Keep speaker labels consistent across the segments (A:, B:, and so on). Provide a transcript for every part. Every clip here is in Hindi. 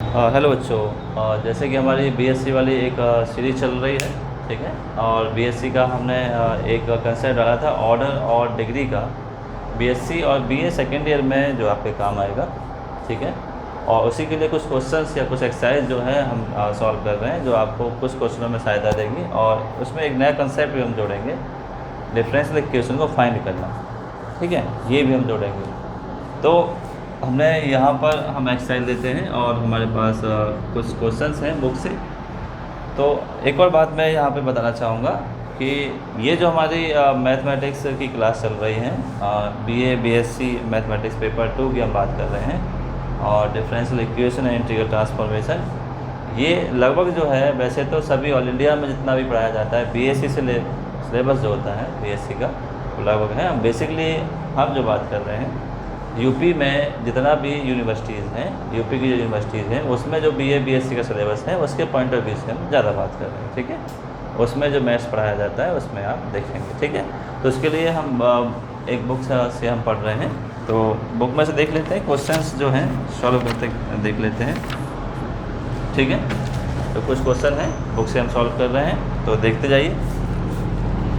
A: हेलो बच्चों। जैसे कि हमारी बीएससी वाली एक सीरीज चल रही है, ठीक है। और बीएससी का हमने एक कंसेप्ट डाला था ऑर्डर और डिग्री का, बीएससी और बीए सेकेंड ईयर में जो आपके काम आएगा, ठीक है। और उसी के लिए कुछ क्वेश्चंस या कुछ एक्सरसाइज जो है हम सॉल्व कर रहे हैं, जो आपको कुछ क्वेश्चनों में सहायता देंगी। और उसमें एक नया कंसेप्ट भी हम जोड़ेंगे, डिफरेंशियल इक्वेशन को फाइंड करना, ठीक है। ये भी हम जोड़ेंगे। तो हमने यहाँ पर हम एक्सरसाइज लेते हैं और हमारे पास कुछ क्वेश्चंस हैं बुक से। तो एक और बात मैं यहाँ पे बताना चाहूँगा कि ये जो हमारी मैथमेटिक्स की क्लास चल रही है, बीए बीएससी मैथमेटिक्स पेपर 2 की हम बात कर रहे हैं, और differential equation and integral transformation, ये लगभग जो है, वैसे तो सभी ऑल इंडिया में जितना भी पढ़ाया जाता है बीएससी से सिलेबस जो होता है बीएससी का, वो लगभग है। बेसिकली हम जो बात कर रहे हैं, यूपी में जितना भी यूनिवर्सिटीज़ हैं, यूपी की जो यूनिवर्सिटीज़ हैं, उसमें जो बीए बीएससी का सिलेबस है उसके पॉइंट ऑफ व्यू से हम ज़्यादा बात कर रहे हैं, ठीक है। उसमें जो मैथ्स पढ़ाया जाता है उसमें आप देखेंगे, ठीक है। तो उसके लिए हम एक बुक से हम पढ़ रहे हैं, तो बुक में से देख लेते हैं, क्वेश्चंस जो हैं सॉल्व करते देख लेते हैं, ठीक है। तो कुछ क्वेश्चन हैं बुक से हम सॉल्व कर रहे हैं, तो देखते जाइए।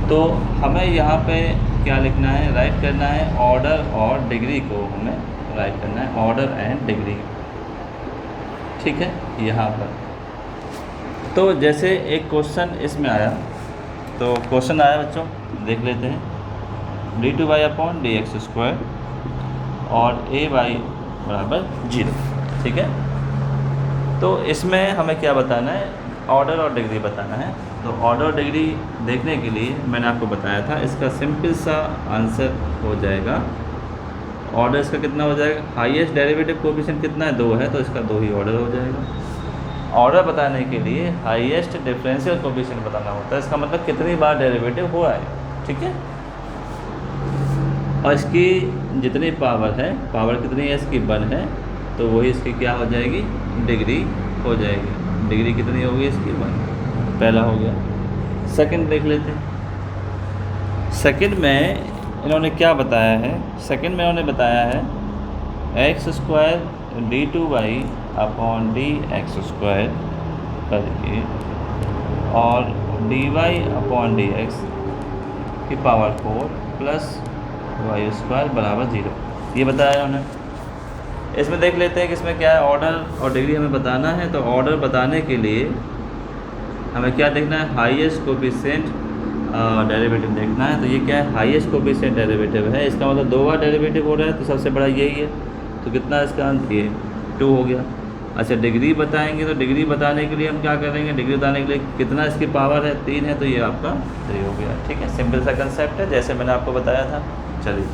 A: तो हमें यहाँ पे क्या लिखना है, राइट करना है ऑर्डर और डिग्री को हमें राइट करना है, ऑर्डर एंड डिग्री, ठीक है। यहाँ पर तो जैसे एक क्वेश्चन इसमें आया, तो क्वेश्चन आया बच्चों, देख लेते हैं। d2y/dx² और a/y बराबर 0, ठीक है। तो इसमें हमें क्या बताना है, ऑर्डर और डिग्री बताना है। तो ऑर्डर और डिग्री देखने के लिए मैंने आपको बताया था, इसका सिंपल सा आंसर हो जाएगा, ऑर्डर इसका कितना हो जाएगा, हाईएस्ट डेरिवेटिव कोएफिशिएंट कितना है, 2 है, तो इसका 2 ही ऑर्डर हो जाएगा। ऑर्डर बताने के लिए हाईएस्ट डिफरेंशियल कोएफिशिएंट बताना होता है, इसका मतलब कितनी बार डेरिवेटिव हुआ है, ठीक है। और इसकी जितनी पावर है, पावर कितनी है इसकी 1 है, तो वही इसकी क्या हो जाएगी, डिग्री हो जाएगी। डिग्री कितनी होगी इसकी, 1, पहला हो गया। सेकंड देख लेते हैं। सेकंड में इन्होंने क्या बताया है, सेकंड में इन्होंने बताया है x² d2y/dx² करके और dy/dx की पावर 4 प्लस y² बराबर 0, ये बताया उन्होंने। इसमें देख लेते हैं कि इसमें क्या है, ऑर्डर और डिग्री हमें बताना है। तो ऑर्डर बताने के लिए हमें क्या देखना है, हाईएस्ट कोएफिशिएंट डेरिवेटिव देखना है। तो ये क्या है, हाईएस्ट कोएफिशिएंट डेरिवेटिव है, इसका मतलब 2 बार डेरिवेटिव हो रहा है, तो सबसे बड़ा यही है। तो कितना इसका आंसर, ये 2 हो गया। अच्छा, डिग्री बताएंगे, तो डिग्री बताने के लिए हम क्या करेंगे, डिग्री बताने के लिए कितना इसकी पावर है, 3 है, तो ये आपका 3 हो गया, ठीक है। सिंपल सा कंसेप्ट है, जैसे मैंने आपको बताया था। चलिए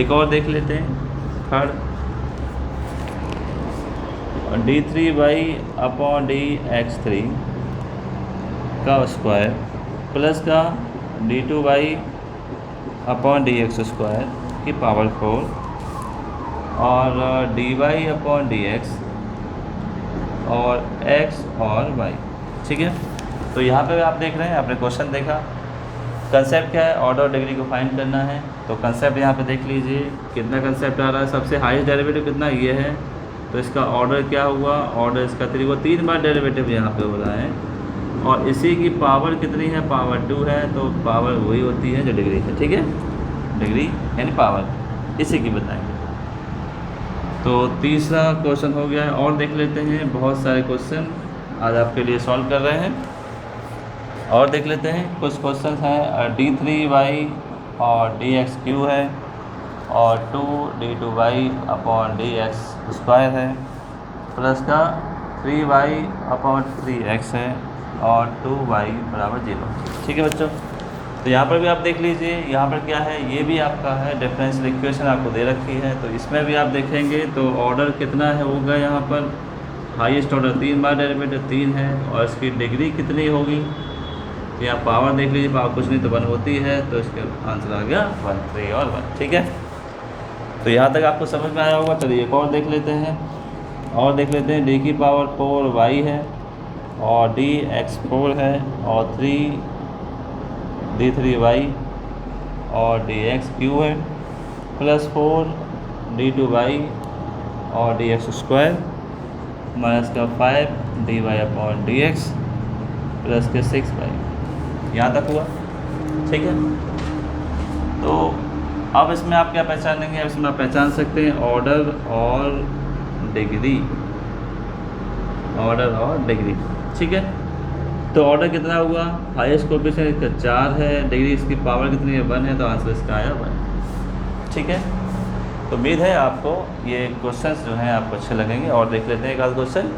A: एक और देख लेते हैं, थर्ड, d3y/dx3 का स्क्वायर प्लस का d2y/dx² की पावर 4 और dy/dx और x और y, ठीक है। तो यहाँ पे आप देख रहे हैं, आपने क्वेश्चन देखा, कंसेप्ट क्या है, ऑर्डर और डिग्री को फाइंड करना है। तो कंसेप्ट यहाँ पे देख लीजिए, कितना कंसेप्ट आ रहा है, सबसे हाईएस्ट डेरिवेटिव कितना, ये है, तो इसका ऑर्डर क्या हुआ, ऑर्डर इसका 3 हुआ, 3 बार डेरिवेटिव यहाँ पे हो रहा है। और इसी की पावर कितनी है, पावर 2 है, तो पावर वही होती है जो डिग्री है, ठीक है। डिग्री यानी पावर इसी की बताएंगे। तो तीसरा क्वेश्चन हो गया है। और देख लेते हैं, बहुत सारे क्वेश्चन आज आपके लिए सॉल्व कर रहे हैं, और देख लेते हैं। कुछ क्वेश्चन हैं, d3y और dx³ है, और 2d2y/dx² है, प्लस का 3y/3x है, और 2y बराबर 0, ठीक है बच्चों। तो यहाँ पर भी आप देख लीजिए, यहाँ पर क्या है, ये भी आपका है डिफरेंशियल इक्वेशन आपको दे रखी है। तो इसमें भी आप देखेंगे तो ऑर्डर कितना है होगा, यहाँ पर हाईएस्ट ऑर्डर 3 बार डेरिवेटिव 3 है, और इसकी डिग्री कितनी होगी, तो यहाँ पावर देख लीजिए, पावर कुछ नहीं तो 1 होती है, तो इसका आंसर आ गया 1, 3 और 1, ठीक है। तो यहाँ तक आपको समझ में आया होगा। चलिए एक और देख लेते हैं, और देख लेते हैं, d की पावर 4y है, और dx4 है, और d3y और dx³ है, प्लस 4 d2y और dx² माइनस का 5 dy/dx प्लस के 6y। यहाँ तक हुआ, ठीक है। तो अब इसमें आप क्या पहचानेंगे? इसमें आप पहचान सकते हैं ऑर्डर और डिग्री, ऑर्डर और डिग्री, ठीक है। तो ऑर्डर कितना हुआ? हाईएस्ट कोएफिशिएंट इसका 4 है, डिग्री इसकी पावर कितनी है? 1 है, तो आंसर इसका आया 1, ठीक है। तो उम्मीद है आपको ये क्वेश्चंस जो हैं आपको अच्छे लगेंगे। और देख लेते हैं एक आध क्वेश्चन।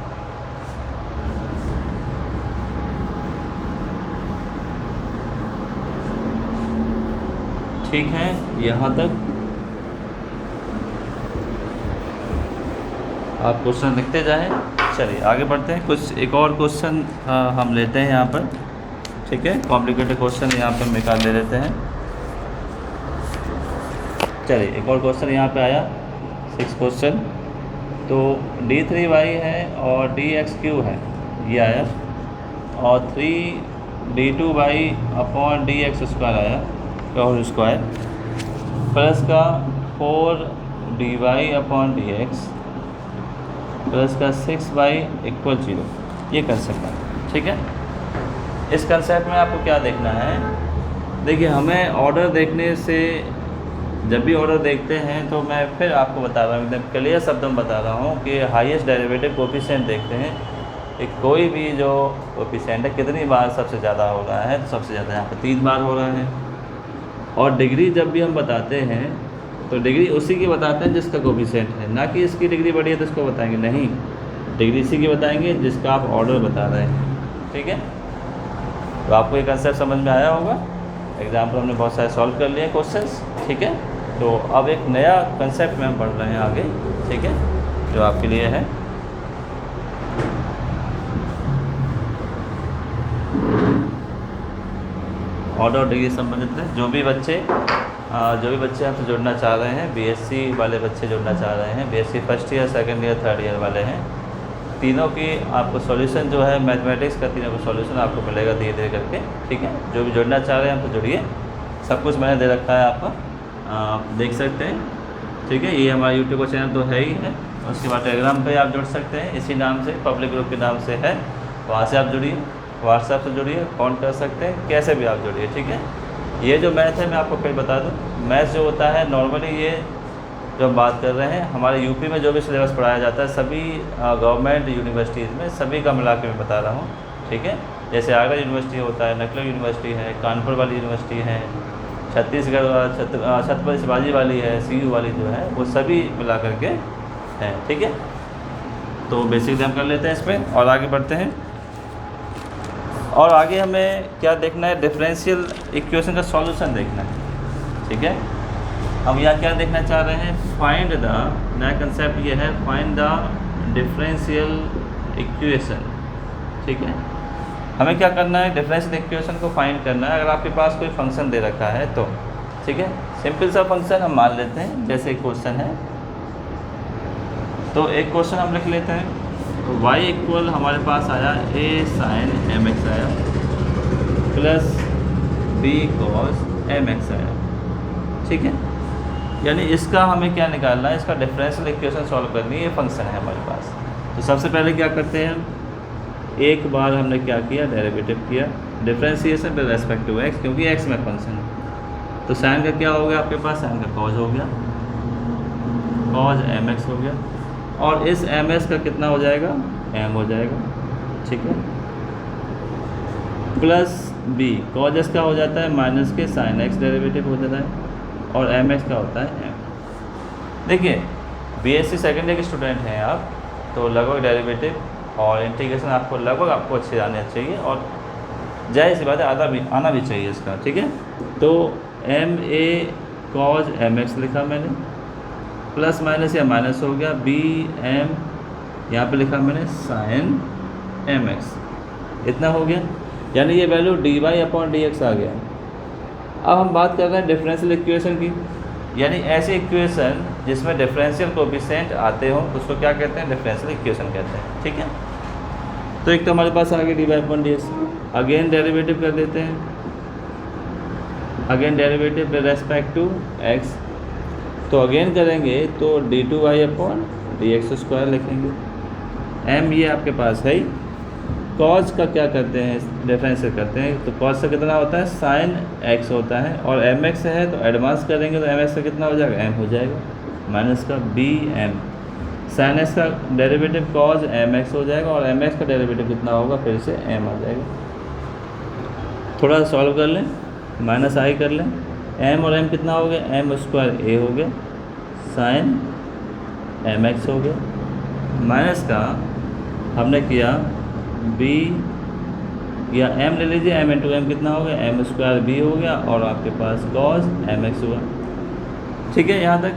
A: ठीक है, यहाँ तक आप क्वेश्चन लिखते जाएं। चलिए आगे बढ़ते हैं। कुछ एक और क्वेश्चन हम लेते हैं यहाँ पर, ठीक है। कॉम्प्लिकेटेड क्वेश्चन यहाँ पे हम निकाल ले लेते हैं। चलिए एक और क्वेश्चन यहाँ पे आया, 6 क्वेश्चन। तो d3y है और dx3 है, ये आया, और 3d2y/dx² आया होल स्क्वायर, प्लस का 4dy/dx प्लस का 6y = 0। ये कर सकता है, ठीक है। इस कंसेप्ट में आपको क्या देखना है? देखिए, हमें ऑर्डर देखने से, जब भी ऑर्डर देखते हैं तो मैं फिर आपको बता रहा हूँ, एकदम क्लियर शब्दों में बता रहा हूँ कि हाईएस्ट डेरिवेटिव कोएफिशिएंट देखते हैं कि कोई भी जो कोएफिशिएंट है कितनी बार सबसे ज़्यादा हो रहा है। तो सबसे ज़्यादा यहाँ पर 3 बार हो रहा है। और डिग्री जब भी हम बताते हैं तो डिग्री उसी की बताते हैं जिसका कोएफिशिएंट है, ना कि इसकी डिग्री बढ़ी है तो इसको बताएंगे, नहीं, डिग्री इसी की बताएंगे जिसका आप ऑर्डर बता रहे हैं, ठीक है। तो आपको ये कंसेप्ट समझ में आया होगा। एग्जाम्पल हमने बहुत सारे सॉल्व कर लिए क्वेश्चंस, ठीक है। तो अब एक नया कंसेप्ट में हम पढ़ रहे हैं आगे, ठीक है, जो आपके लिए है। ऑर्डर और डिग्री संबंधित है। जो भी बच्चे आपसे जुड़ना चाह रहे हैं, बीएससी वाले बच्चे जुड़ना चाह रहे हैं, BSc first year, second year, third year वाले हैं, तीनों की आपको सॉल्यूशन जो है मैथमेटिक्स का, तीनों का सॉल्यूशन आपको मिलेगा धीरे धीरे करके, ठीक है। जो भी जुड़ना चाह रहे हैं हमसे जुड़िए, सब कुछ मैंने दे रखा है आपका, आप देख सकते हैं, ठीक है। ये हमारा यूट्यूब का चैनल तो है ही है। उसके बाद टेलीग्राम पे आप जुड़ सकते हैं, इसी नाम से, पब्लिक ग्रुप के नाम से है, वहाँ से आप जुड़िए, व्हाट्सएप से जुड़िए, फ़ोन कर सकते हैं, कैसे भी आप जुड़िए, ठीक है। ये जो मैथ है मैं आपको फिर बता दूँ, मैथ जो होता है नॉर्मली, ये जो हम बात कर रहे हैं, हमारे यूपी में जो भी सिलेबस पढ़ाया जाता है सभी गवर्नमेंट यूनिवर्सिटीज़ में, सभी का मिला के मैं बता रहा हूँ, ठीक है। जैसे आगरा यूनिवर्सिटी होता है, लखनऊ यूनिवर्सिटी है, कानपुर वाली यूनिवर्सिटी है, छत्तीसगढ़ छत्रपति शिवाजी वाली है, CU वाली जो है, वो सभी मिला करके हैं, ठीक है। तो बेसिक हम कर लेते हैं इस पर और आगे बढ़ते हैं। और आगे हमें क्या देखना है? डिफरेंशियल इक्वेशन का सॉल्यूशन देखना है, ठीक है। हम यहाँ क्या देखना चाह रहे हैं? फाइंड द, नया कंसेप्ट ये है, फाइंड द डिफरेंशियल इक्वेशन, ठीक है। हमें क्या करना है? डिफरेंशियल इक्वेशन को फाइंड करना है। अगर आपके पास कोई फंक्शन दे रखा है तो, ठीक है, सिंपल सा फंक्शन हम मान लेते हैं, जैसे क्वेश्चन है, तो एक क्वेश्चन हम लिख लेते हैं। y इक्वल हमारे पास आया a sin mx आया, प्लस b cos mx आया, ठीक है। यानी इसका हमें क्या निकालना है? इसका डिफरेंशियल इक्वेशन सॉल्व करनी है। ये फंक्शन है हमारे पास। तो सबसे पहले क्या करते हैं हम? एक बार हमने क्या किया? डेरिवेटिव किया, differentiation with respect to x, क्योंकि x में फंक्शन है। तो साइन का क्या हो गया आपके पास? साइन का कॉज हो गया, कॉज mx हो गया, और इस ms का कितना हो जाएगा? m हो जाएगा, ठीक है, प्लस b, कॉज s का हो जाता है माइनस के साइन x डेरिवेटिव हो जाता है, और mx का होता है m। देखिए, बीएससी सेकेंड ईयर के स्टूडेंट हैं आप, तो लगभग डेरिवेटिव और इंटीग्रेशन आपको लगभग अच्छे आने चाहिए, और जाहिर सी बात है आना भी चाहिए इसका, ठीक है। तो ma cos mx लिखा मैंने, प्लस माइनस या माइनस हो गया, बी एम यहाँ पे लिखा मैंने साइन mx, इतना हो गया। यानी ये वैल्यू dy/dx आ गया। अब हम बात कर रहे हैं डिफरेंशियल इक्वेशन की, यानी ऐसी इक्वेशन जिसमें डिफरेंशियल कोएफिशिएंट आते हो उसको क्या कहते हैं? डिफरेंशियल इक्वेशन कहते हैं, ठीक है। तो एक तो हमारे पास आ गया dy/dx, अगेन डेरिवेटिव कर देते हैं, again derivative with respect to x, तो अगेन करेंगे तो d2y/dx² लिखेंगे, एम ये आपके पास है ही। कॉज का क्या करते हैं, डिफरेंशियल करते हैं, तो कॉज का कितना होता है, साइन एक्स होता है, और एम एक्स है तो एडवांस करेंगे तो एम एक्स का कितना हो जाएगा, एम हो जाएगा, माइनस का बी एम। साइन एक्स का डेरिवेटिव कॉज एम एक्स हो जाएगा, और एम एक्स का डेरिवेटिव कितना होगा, फिर से एम आ जाएगा। थोड़ा सॉल्व कर लें, माइनस आई कर लें, एम और एम कितना हो गया, एम स्क्वायर ए हो गया, साइन एम एक्स हो गया, माइनस का हमने किया बी या एम ले लीजिए, एम इंटू एम कितना हो गया, एम स्क्वायर बी हो गया, और आपके पास कॉस एम एक्स हुआ। ठीक है, यहाँ तक।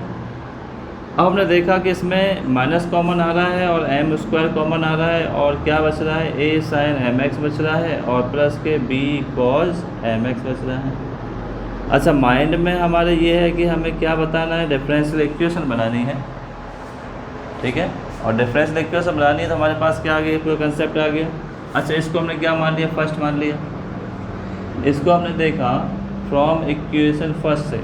A: अब हमने देखा कि इसमें माइनस कॉमन आ रहा है और एम स्क्वायर कॉमन आ रहा है, और क्या बच रहा है, ए साइन एम एक्स बच रहा है, और प्लस के बी कॉस एम एक्स बच रहा है। अच्छा, माइंड में हमारे ये है कि हमें क्या बताना है, डिफरेंशियल इक्वेशन बनानी है। ठीक है, और डिफरेंशियल इक्वेशन बनानी है तो हमारे पास क्या आ गया, पूरा कंसेप्ट आ गया। अच्छा, इसको हमने क्या मान लिया, फर्स्ट मान लिया। इसको हमने देखा फ्रॉम इक्वेशन फर्स्ट से,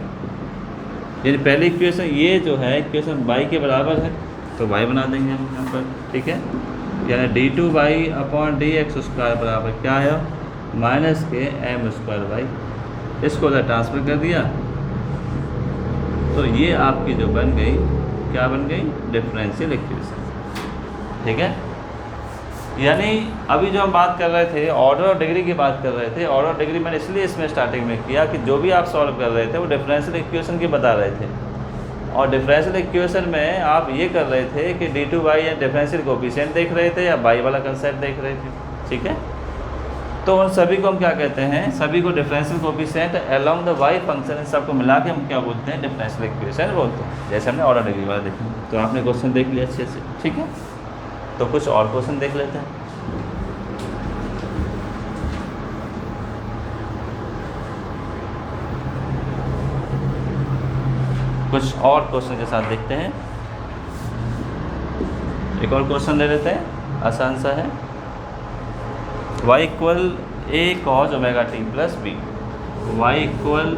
A: यानी पहली इक्वेशन ये जो है इक्वेशन y के बराबर है, तो y बना देंगे हम यहाँ पर। ठीक है, यानी d2y upon D x square बराबर क्या है, माइनस के एम स्क्वायर वाई। इसको अगर ट्रांसफर कर दिया तो ये आपकी जो बन गई, क्या बन गई, डिफरेंशियल इक्वेशन। ठीक है, यानी अभी जो हम बात कर रहे थे ऑर्डर और डिग्री की बात कर रहे थे, ऑर्डर और डिग्री मैंने इसलिए इसमें स्टार्टिंग में किया कि जो भी आप सॉल्व कर रहे थे वो डिफरेंशियल इक्वेशन की बता रहे थे, और डिफरेंशियल इक्वेशन में आप ये कर रहे थे कि d2y या डिफरेंशियल कोफिशिएंट देख रहे थे या y वाला कंसेप्ट देख रहे थे। ठीक है, तो उन सभी को हम क्या कहते हैं, सभी को differential coefficient along the y function, इन सबको मिला के हम क्या बोलते हैं, डिफरेंशियल इक्वेशन बोलते हैं। जैसे हमने ऑर्डर डिग्री वाला देखा, तो आपने क्वेश्चन देख लिया अच्छे से। ठीक है, तो कुछ और क्वेश्चन देख लेते हैं। कुछ और क्वेश्चन के साथ देखते हैं। एक और क्वेश्चन ले लेते हैं, आसान सा है। y equal A cos omega T plus B, y equal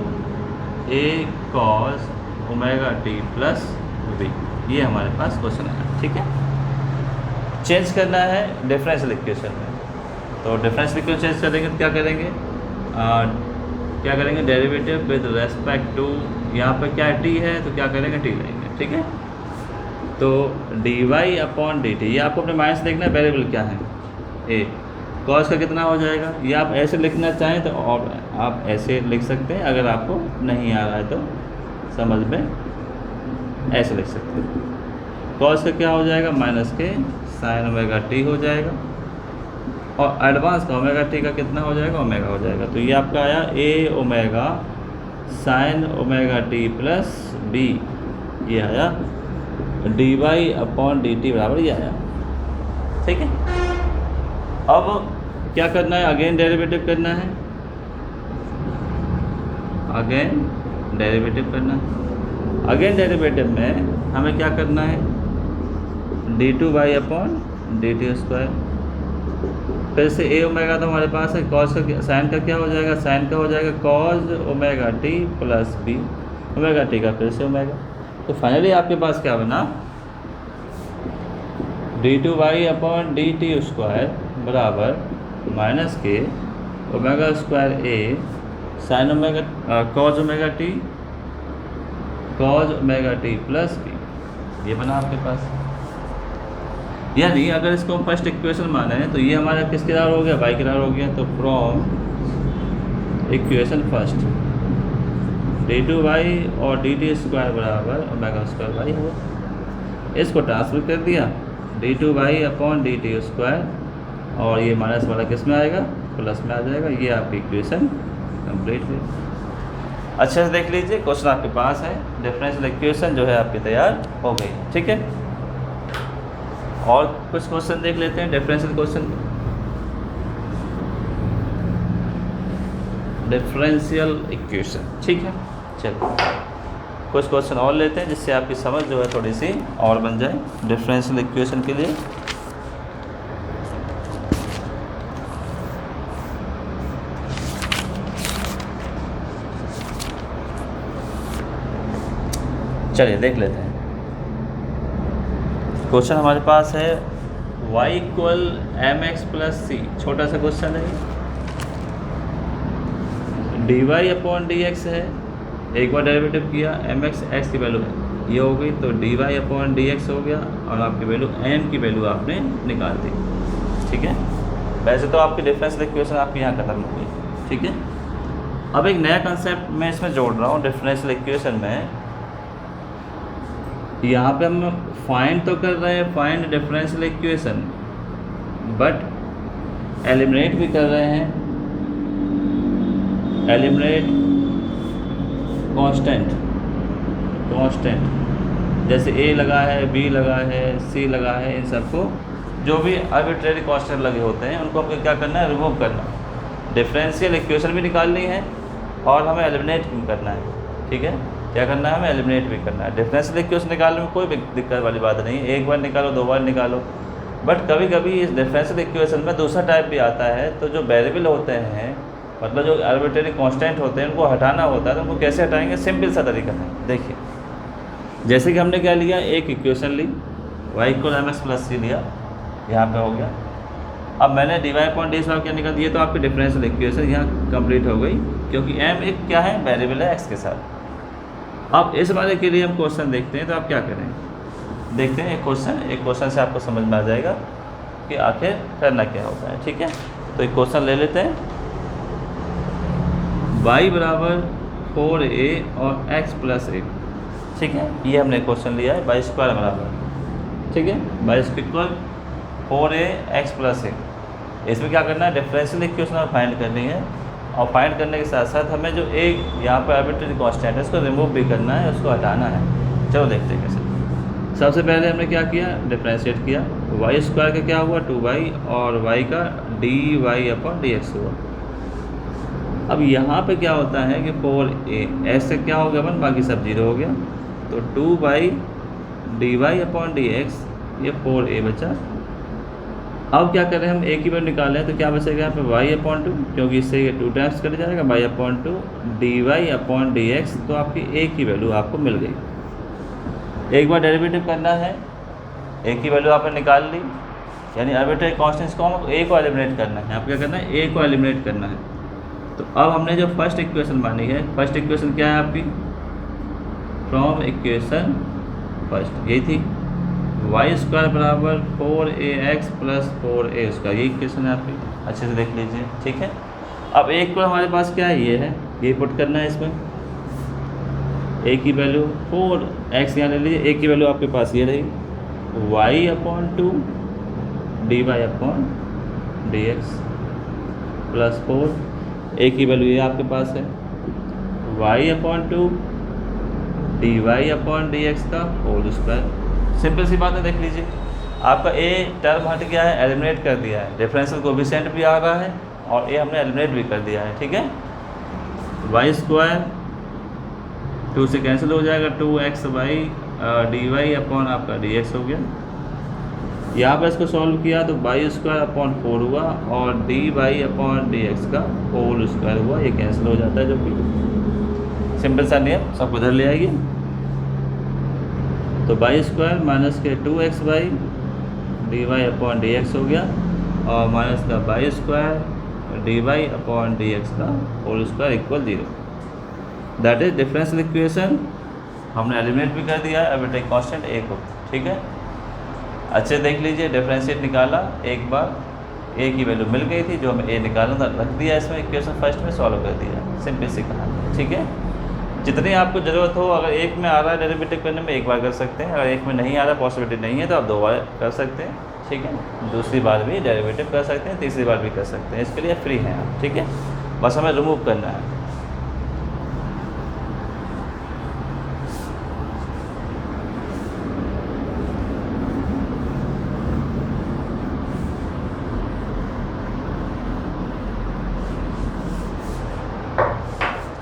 A: A cos omega T plus B, ये हमारे पास क्वेश्चन है। ठीक है, चेंज करना है डिफरेंशियल इक्वेशन में, तो डिफरेंशियल इक्वेशन चेंज करेंगे तो क्या करेंगे, क्या करेंगे, डेरिवेटिव विद रेस्पेक्ट टू, यहाँ पर क्या टी है तो क्या करेंगे, टी लेंगे। ठीक है, तो D Y upon D t, ये आपको अपने माइंड से देखना है वेरिएबल क्या है, ए कॉस का कितना हो जाएगा, ये आप ऐसे लिखना चाहें तो और आप ऐसे लिख सकते हैं, अगर आपको नहीं आ रहा है तो समझ में ऐसे लिख सकते हैं। कॉस का क्या हो जाएगा, माइनस के साइन ओमेगा टी हो जाएगा, और एडवांस का ओमेगा टी का कितना हो जाएगा, ओमेगा हो जाएगा। तो ये आपका आया A omega sine omega T plus B, ये आया D Y upon D T बराबर ये आया। ठीक है, अब क्या करना है, अगेन डेरिवेटिव करना है, अगेन डेरिवेटिव करना है। अगेन डेरिवेटिव में हमें क्या करना है, d two Y upon D T square, फिर से ए ओमेगा तो हमारे पास है, कॉस का साइन का क्या हो जाएगा, साइन का हो जाएगा cos omega T plus B, omega t का फिर से ओमेगा। तो फाइनली आपके पास क्या बना, D two Y upon D T square बराबर माइनस के omega square A sine omega cos omega T plus B, ये बना आपके पास। यानी अगर इसको हम फर्स्ट इक्वेशन माने तो ये हमारा किसके बराबर हो गया, y के बराबर हो गया। तो from equation first d two y और डी टी स्क्वायर बराबर ओमेगा स्क्वायर वाई हुआ, इसको ट्रांसफर कर दिया d two Y upon D T square, और ये माइनस वाला किस में आएगा, प्लस में आ जाएगा। ये आपकी इक्वेशन कंप्लीट हुई। अच्छे से देख लीजिए, क्वेश्चन आपके पास है, डिफरेंशियल इक्वेशन जो है आपकी तैयार हो गई। ठीक है, और कुछ क्वेश्चन देख लेते हैं डिफरेंशियल क्वेश्चन, डिफरेंशियल इक्वेशन। ठीक है, चलिए कुछ क्वेश्चन और लेते हैं जिससे आपकी समझ जो है थोड़ी सी और बन जाए डिफरेंशियल इक्वेशन के लिए। चलिए देख लेते हैं। क्वेश्चन हमारे पास है y equal M X plus C, छोटा सा क्वेश्चन है, D Y upon D X है, एक बार डेरिवेटिव किया, एम एक्स एक्स की वैल्यू है ये हो गई, तो D Y upon D X हो गया, और आपकी वैल्यू एम की वैल्यू आपने निकाल दी। ठीक है, वैसे तो आपकी डिफरेंशियल इक्वेशन आपकी यहाँ खत्म हो गई। ठीक है, अब एक नया कंसेप्ट मैं इसमें जोड़ रहा हूँ डिफरेंशियल इक्वेशन में। यहाँ पे हम फाइंड तो कर रहे हैं, find differential equation, but eliminate भी कर रहे हैं, एलिमिनेट कांस्टेंट, जैसे ए लगा है, बी लगा है, सी लगा है, इन सबको जो भी आर्बिट्रेरी कांस्टेंट लगे होते हैं उनको आपको क्या करना है, रिमूव करना। डिफरेंशियल इक्वेशन भी निकालनी है और हमें एलिमिनेट भी करना है। ठीक है, क्या करना है, हमें एलिमिनेट भी करना है। डिफरेंशियल इक्वेशन निकालने में कोई दिक्कत वाली बात नहीं है, एक बार निकालो, दो बार निकालो, बट कभी कभी इस डिफरेंशियल इक्वेशन में दूसरा टाइप भी आता है। तो जो वेरिएबल होते हैं, मतलब जो आर्बिट्रेरी कांस्टेंट होते हैं, उनको हटाना होता है। तो उनको कैसे हटाएंगे, सिंपल सा तरीका है। देखिए, जैसे कि हमने क्या लिया, एक इक्वेशन ली, y equal M X plus C लिया, यहाँ पे हो गया। अब मैंने D Y upon D X क्या निकाल दिया, तो आपकी डिफरेंशियल इक्वेशन यहाँ कंप्लीट हो गई, क्योंकि m एक क्या है, वेरिएबल है x के साथ। अब इस वाले के लिए हम क्वेश्चन देखते हैं, तो आप क्या करें, देखते हैं एक क्वेश्चन से आपको समझ में आ जाएगा कि आखिर करना क्या होता है। ठीक है, तो एक क्वेश्चन ले लेते हैं, y बराबर 4a और x प्लस a। ठीक है, ये हमने क्वेश्चन लिया है, वाई स्क्वायर बराबर, ठीक है, y equal 4a x plus a। इसमें क्या करना है, डिफरेंशियल इक्वेशन फाइंड करनी है, और फाइंड करने के साथ साथ हमें जो एक यहाँ पर आर्बिट्रेरी कांस्टेंट है उसको रिमूव भी करना है, उसको हटाना है। चलो देखते हैं कैसे। सबसे पहले हमने क्या किया, डिफरेंशिएट किया, वाई स्क्वायर का क्या हुआ 2y, और y का d Y upon D x हुआ। अब यहाँ पे क्या होता है कि 4a x से क्या हो गया 1, बाकी सब 0 हो गया, तो 2y d Y upon D x, ये 4a बचा। अब क्या करें, हम a की वैल्यू निकालें, तो क्या बचेगा यहाँ पे y अपॉन 2, क्योंकि इससे ये 2 टाइम्स कट जाएगा, y upon 2 d Y upon D x. तो आपकी a की वैल्यू आपको मिल गई। एक बार डेरिवेटिव करना है, a की वैल्यू आपने निकाल ली, यानी आर्बिट्रेरी कांस्टेंट्स को हम a को एलिमिनेट करना है। आप क्या करना है, a को एलिमिनेट करना है। तो अब हमने जो फर्स्ट इक्वेशन मानी है, फर्स्ट इक्वेशन क्या है आपकी, फ्रॉम इक्वेशन फर्स्ट, यही थी, वाई स्क्वायर बराबर 4ax प्लस 4a स्क्वायर, ये इक्वेशन है आपकी, अच्छे से देख लीजिए। ठीक है, अब एक को हमारे पास क्या है, ये है, ये पुट करना है इसमें, a की वैल्यू 4x यहाँ ले लीजिए, a की वैल्यू आपके पास ये रही, y upon 2 d Y upon D x plus 4, a की वैल्यू ये आपके पास है, y upon 2 d Y upon D x का होल स्क्वायर। सिंपल सी बात है, देख लीजिए, आपका a टर्म हट गया है, एलिमिनेट कर दिया है, डिफरेंशियल कोएफिशिएंट भी आ रहा है, और a हमने एलिमिनेट भी कर दिया है। ठीक है, वाई स्क्वायर 2 से कैंसिल हो जाएगा, 2xy डी वाई अपॉन आपका डी एक्स हो गया। यहाँ पर इसको सॉल्व किया तो वाई स्क्वायर अपॉन 4 हुआ, और d Y upon D x का होल स्क्वायर हुआ, ये कैंसिल हो जाता है, जो कि सिंपल सा नियम सबको इधर ले आइए। तो वाई स्क्वायर माइनस के 2xy D Y upon D X हो गया, और माइनस का Y square D Y upon D x का whole square equal 0। That is differential equation. हमने एलिमिनेट भी कर दिया है आर्बिट्रेरी कांस्टेंट a को। ठीक है, अच्छे देख लीजिए, डिफरेंशिएट निकाला एक बार, a की वैल्यू मिल गई थी, जो हमें a निकालना था रख दिया इसमें, इक्वेशन फर्स्ट में सॉल्व कर दिया, सिंपल सी कहानी। ठीक है, जितनी आपको ज़रूरत हो, अगर एक में आ रहा है डेरिवेटिव करने में एक बार कर सकते हैं, अगर एक में नहीं आ रहा, पॉसिबिलिटी नहीं है, तो आप 2 बार कर सकते हैं। ठीक है, दूसरी बार भी डेरिवेटिव कर सकते हैं, तीसरी बार भी कर सकते हैं, इसके लिए फ्री हैं आप। ठीक है, बस हमें रिमूव करना है।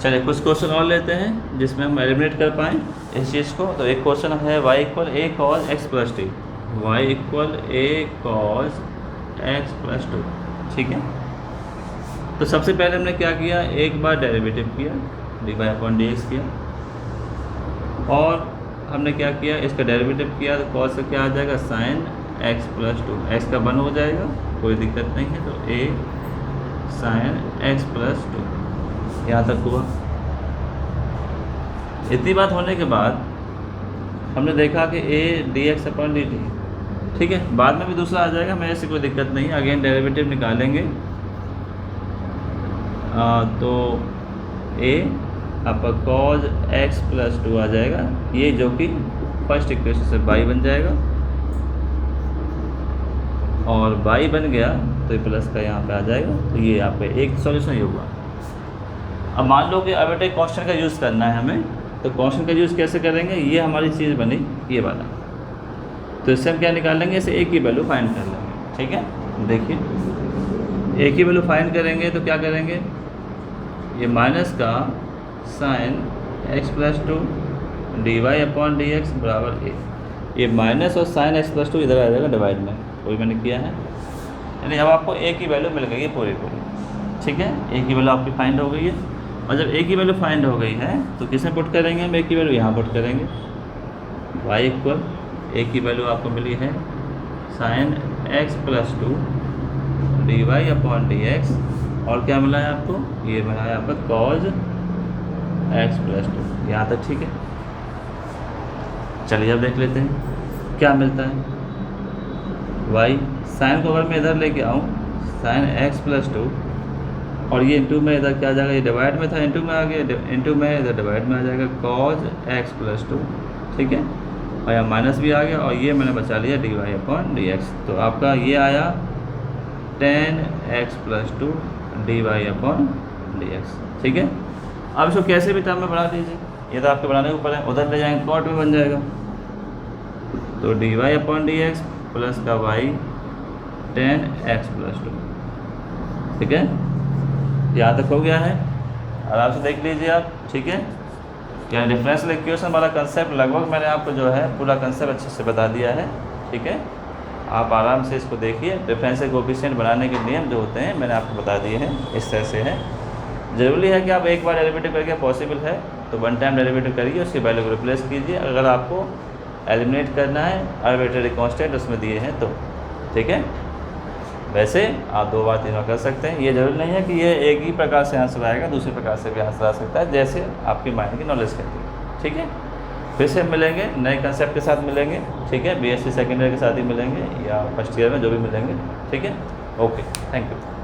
A: चलिए कुछ क्वेश्चन और लेते हैं जिसमें हम एलिमिनेट कर पाएँ इस चीज़ को। तो एक क्वेश्चन है y equal a cos x plus 2, y equal a cos x plus 2। ठीक है, तो सबसे पहले हमने क्या किया, एक बार डेरिवेटिव किया, d Y upon D x किया, और हमने क्या किया, इसका डेरिवेटिव किया, तो cos से क्या आ जाएगा, sign x plus to, x का 1 हो जाएगा, कोई दिक्कत नहीं है। तो ए साइन एक्स प्लस टू, यहाँ तक हुआ। इतनी बात होने के बाद हमने देखा कि A D x upon D T, ठीक है, बाद में भी दूसरा आ जाएगा, मेरे से कोई दिक्कत नहीं है। अगेन डेरिवेटिव निकालेंगे तो ए आपका कॉज एक्स प्लस टू आ जाएगा, ये जो कि फर्स्ट इक्वेशन से बाई बन जाएगा, और बाई बन गया तो ये प्लस का यहाँ पे आ जाएगा। तो ये यहाँ पे एक सॉल्यूशन ये हुआ। अब मान लो कि अर्बिट्रेरी कांस्टेंट का यूज़ करना है हमें, तो कांस्टेंट का यूज़ कैसे करेंगे, ये हमारी चीज़ बनी ये वाला, तो इससे हम क्या निकालेंगे, इसे ए की वैल्यू फाइंड कर लेंगे, ठीक है। देखिए ए की वैल्यू फाइंड करेंगे तो क्या करेंगे, ये माइनस का sine x plus two d Y upon D x बराबर ए, ये माइनस और साइन एक्स प्लस टू इधर आ जाएगा डिवाइड में, वही मैंने किया है। यानी अब आपको ए की वैल्यू मिल गई है पूरी, ठीक है, ए की वैल्यू आपकी फाइंड हो गई है। और जब ए की वैल्यू फाइंड हो गई है तो किसमें पुट करेंगे हम ए की वैल्यू, यहाँ पुट करेंगे, वाई इक्वल ए की वैल्यू आपको मिली है sine x plus two d Y upon D x, और क्या मिला है आपको, ये मिला है आपका कॉज एक्स प्लस टू। यहाँ तक ठीक है। चलिए अब देख लेते हैं क्या मिलता है। वाई साइन को अगर मैं इधर लेके आऊँ, साइन एक्स प्लस टू, और ये इंटू में इधर क्या आ जाएगा, ये डिवाइड में था इंटू में आ गया, इंटू में इधर डिवाइड में आ जाएगा, कॉज एक्स प्लस टू, ठीक है, और यहाँ माइनस भी आ गया, और ये मैंने बचा लिया d Y upon D x. तो आपका ये आया ten x plus two d Y upon D x, ठीक है। अब इसको कैसे भी टर्म में बढ़ा दीजिए, ये तो आपके बढ़ाने के ऊपर है, उधर ले जाएंगे कॉट में बन जाएगा, तो D Y upon D x plus का Y tan x plus two, ठीक है। यहाँ तक हो गया है, आराम से देख लीजिए आप, ठीक है। यानी डिफरेंशियल इक्वेशन वाला कंसेप्ट लगभग मैंने आपको जो है पूरा कंसेप्ट अच्छे से बता दिया है, ठीक है। आप आराम से इसको देखिए। डिफरेंशियल कोएफिशिएंट बनाने के नियम जो होते हैं मैंने आपको बता दिए हैं, इस तरह से है। ज़रूरी है कि आप एक बार डेरिवेटिव करके पॉसिबल है तो वन टाइम डेरिवेटिव करिए, उसकी वैल्यू को रिप्लेस कीजिए। अगर आपको एलिमिनेट करना है आर्बिट्रेरी कांस्टेंट उसमें दिए हैं तो, ठीक है। वैसे आप 2 बार 3 बार कर सकते हैं, ये जरूरी नहीं है कि ये एक ही प्रकार से आंसर आएगा, दूसरे प्रकार से भी आंसर आ सकता है, जैसे आपकी माइंड की नॉलेज कहती है, ठीक है। फिर से मिलेंगे नए कंसेप्ट के साथ मिलेंगे, ठीक है, बीएससी सेकेंड ईयर के साथ ही मिलेंगे या फर्स्ट ईयर में जो भी मिलेंगे, ठीक है। Okay, thank you.